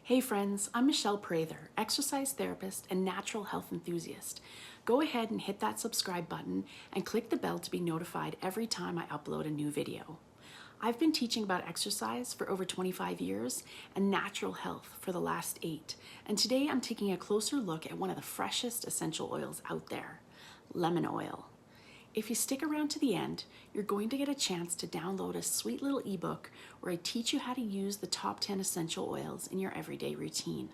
Hey friends, I'm Michelle Prather, exercise therapist and natural health enthusiast. Go ahead and hit that subscribe button and click the bell to be notified every time I upload a new video. I've been teaching about exercise for over 25 years and natural health for the last 8. And today I'm taking a closer look at one of the freshest essential oils out there, lemon oil. If you stick around to the end, you're going to get a chance to download a sweet little ebook where I teach you how to use the top 10 essential oils in your everyday routine.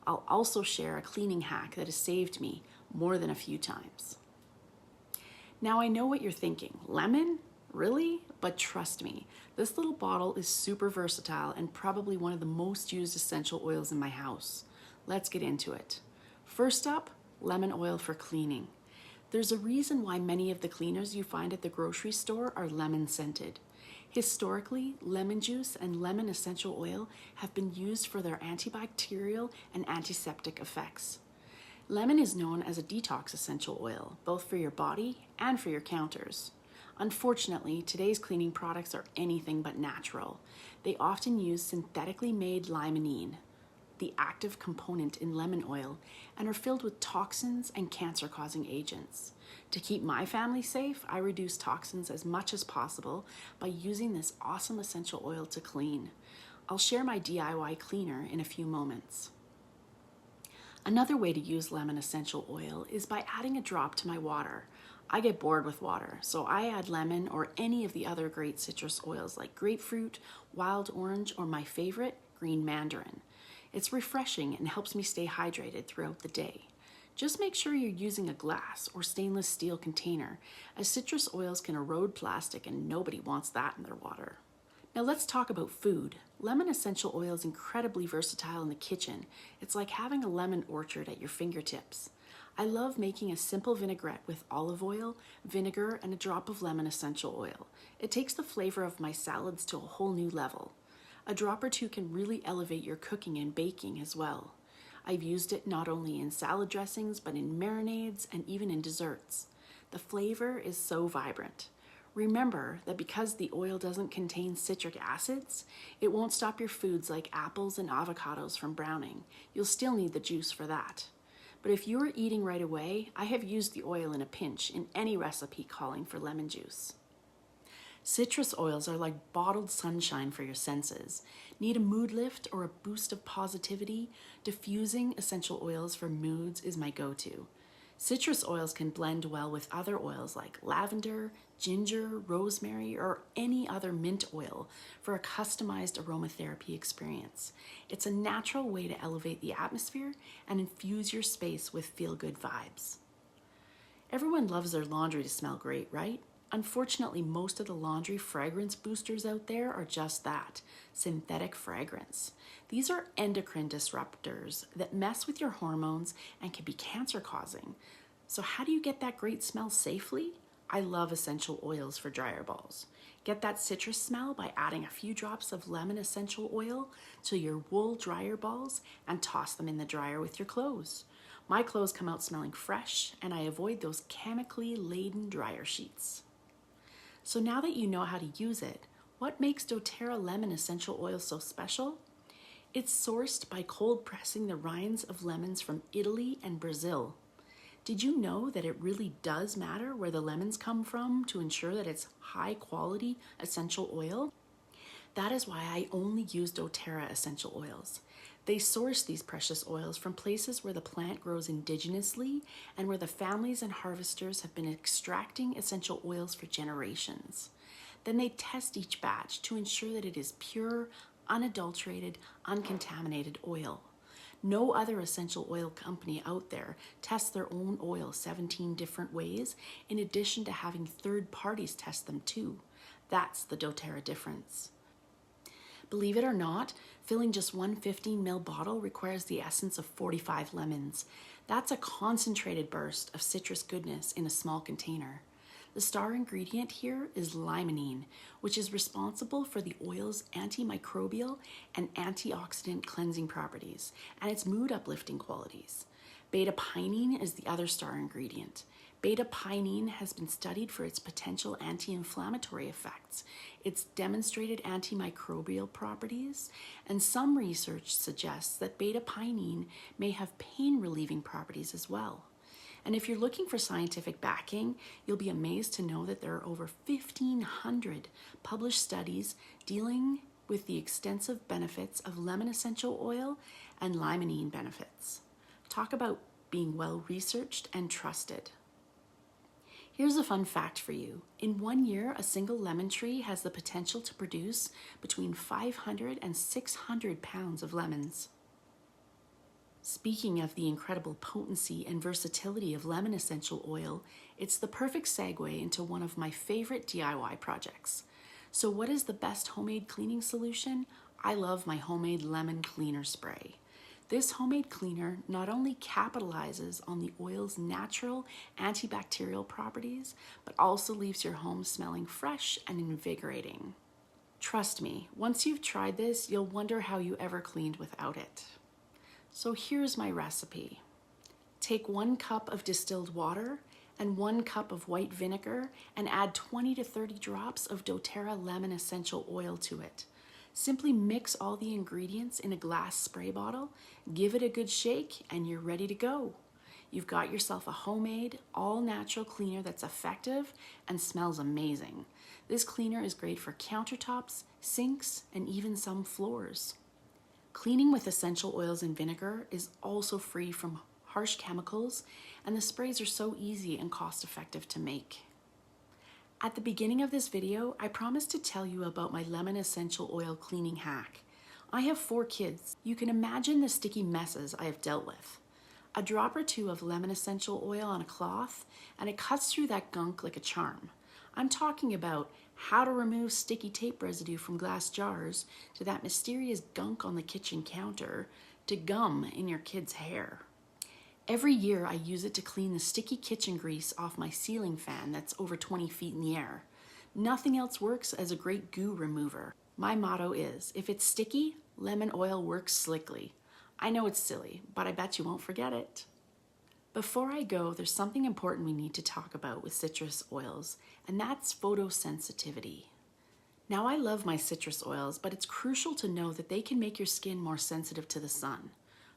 I'll also share a cleaning hack that has saved me more than a few times. Now I know what you're thinking, lemon? Really? But trust me, this little bottle is super versatile and probably one of the most used essential oils in my house. Let's get into it. First up, lemon oil for cleaning. There's a reason why many of the cleaners you find at the grocery store are lemon scented. Historically, lemon juice and lemon essential oil have been used for their antibacterial and antiseptic effects. Lemon is known as a detox essential oil, both for your body and for your counters. Unfortunately, today's cleaning products are anything but natural. They often use synthetically made limonene, the active component in lemon oil, and are filled with toxins and cancer-causing agents. To keep my family safe, I reduce toxins as much as possible by using this awesome essential oil to clean. I'll share my DIY cleaner in a few moments. Another way to use lemon essential oil is by adding a drop to my water. I get bored with water, so I add lemon or any of the other great citrus oils like grapefruit, wild orange, or my favorite, green mandarin. It's refreshing and helps me stay hydrated throughout the day. Just make sure you're using a glass or stainless steel container, as citrus oils can erode plastic and nobody wants that in their water. Now let's talk about food. Lemon essential oil is incredibly versatile in the kitchen. It's like having a lemon orchard at your fingertips. I love making a simple vinaigrette with olive oil, vinegar, and a drop of lemon essential oil. It takes the flavor of my salads to a whole new level. A drop or two can really elevate your cooking and baking as well. I've used it not only in salad dressings, but in marinades and even in desserts. The flavor is so vibrant. Remember that because the oil doesn't contain citric acids, it won't stop your foods like apples and avocados from browning. You'll still need the juice for that. But if you're eating right away, I have used the oil in a pinch in any recipe calling for lemon juice. Citrus oils are like bottled sunshine for your senses. Need a mood lift or a boost of positivity? Diffusing essential oils for moods is my go-to. Citrus oils can blend well with other oils like lavender, ginger, rosemary, or any other mint oil for a customized aromatherapy experience. It's a natural way to elevate the atmosphere and infuse your space with feel-good vibes. Everyone loves their laundry to smell great, right? Unfortunately, most of the laundry fragrance boosters out there are just that, synthetic fragrance. These are endocrine disruptors that mess with your hormones and can be cancer-causing. So how do you get that great smell safely? I love essential oils for dryer balls. Get that citrus smell by adding a few drops of lemon essential oil to your wool dryer balls and toss them in the dryer with your clothes. My clothes come out smelling fresh, and I avoid those chemically laden dryer sheets. So now that you know how to use it, what makes doTERRA lemon essential oil so special? It's sourced by cold pressing the rinds of lemons from Italy and Brazil. Did you know that it really does matter where the lemons come from to ensure that it's high quality essential oil? That is why I only use doTERRA essential oils. They source these precious oils from places where the plant grows indigenously and where the families and harvesters have been extracting essential oils for generations. Then they test each batch to ensure that it is pure, unadulterated, uncontaminated oil. No other essential oil company out there tests their own oil 17 different ways, in addition to having third parties test them too. That's the doTERRA difference. Believe it or not, filling just one 15 ml bottle requires the essence of 45 lemons. That's a concentrated burst of citrus goodness in a small container. The star ingredient here is limonene, which is responsible for the oil's antimicrobial and antioxidant cleansing properties and its mood uplifting qualities. Beta-pinene is the other star ingredient. Beta-pinene has been studied for its potential anti-inflammatory effects, its demonstrated antimicrobial properties, and some research suggests that beta-pinene may have pain-relieving properties as well. And if you're looking for scientific backing, you'll be amazed to know that there are over 1,500 published studies dealing with the extensive benefits of lemon essential oil and limonene benefits. Talk about being well researched and trusted. Here's a fun fact for you. In 1 year, a single lemon tree has the potential to produce between 500 and 600 pounds of lemons. Speaking of the incredible potency and versatility of lemon essential oil, it's the perfect segue into one of my favorite DIY projects. So what is the best homemade cleaning solution? I love my homemade lemon cleaner spray. This homemade cleaner not only capitalizes on the oil's natural antibacterial properties, but also leaves your home smelling fresh and invigorating. Trust me, once you've tried this, you'll wonder how you ever cleaned without it. So here's my recipe. Take 1 cup of distilled water and 1 cup of white vinegar and add 20 to 30 drops of doTERRA lemon essential oil to it. Simply mix all the ingredients in a glass spray bottle, give it a good shake, and you're ready to go. You've got yourself a homemade, all-natural cleaner that's effective and smells amazing. This cleaner is great for countertops, sinks, and even some floors. Cleaning with essential oils and vinegar is also free from harsh chemicals, and the sprays are so easy and cost-effective to make. At the beginning of this video, I promised to tell you about my lemon essential oil cleaning hack. I have 4 kids. You can imagine the sticky messes I have dealt with. A drop or 2 of lemon essential oil on a cloth, and it cuts through that gunk like a charm. I'm talking about how to remove sticky tape residue from glass jars, to that mysterious gunk on the kitchen counter, to gum in your kids' hair. Every year I use it to clean the sticky kitchen grease off my ceiling fan that's over 20 feet in the air. Nothing else works as a great goo remover. My motto is, if it's sticky, lemon oil works slickly. I know it's silly, but I bet you won't forget it. Before I go, there's something important we need to talk about with citrus oils, and that's photosensitivity. Now, I love my citrus oils, but it's crucial to know that they can make your skin more sensitive to the sun.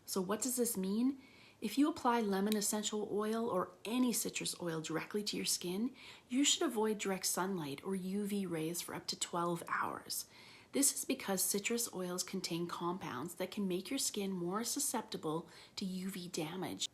So what does this mean? If you apply lemon essential oil or any citrus oil directly to your skin, you should avoid direct sunlight or UV rays for up to 12 hours. This is because citrus oils contain compounds that can make your skin more susceptible to UV damage.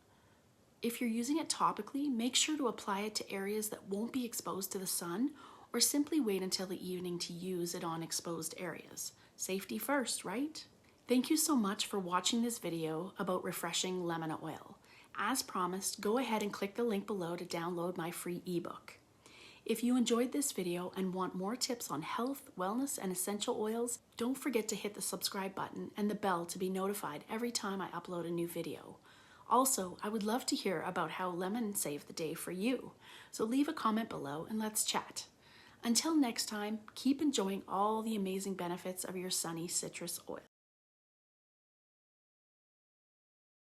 If you're using it topically, make sure to apply it to areas that won't be exposed to the sun, or simply wait until the evening to use it on exposed areas. Safety first, right? Thank you so much for watching this video about refreshing lemon oil. As promised, go ahead and click the link below to download my free ebook. If you enjoyed this video and want more tips on health, wellness, and essential oils, don't forget to hit the subscribe button and the bell to be notified every time I upload a new video. Also, I would love to hear about how lemon saved the day for you, so leave a comment below and let's chat. Until next time, keep enjoying all the amazing benefits of your sunny citrus oil.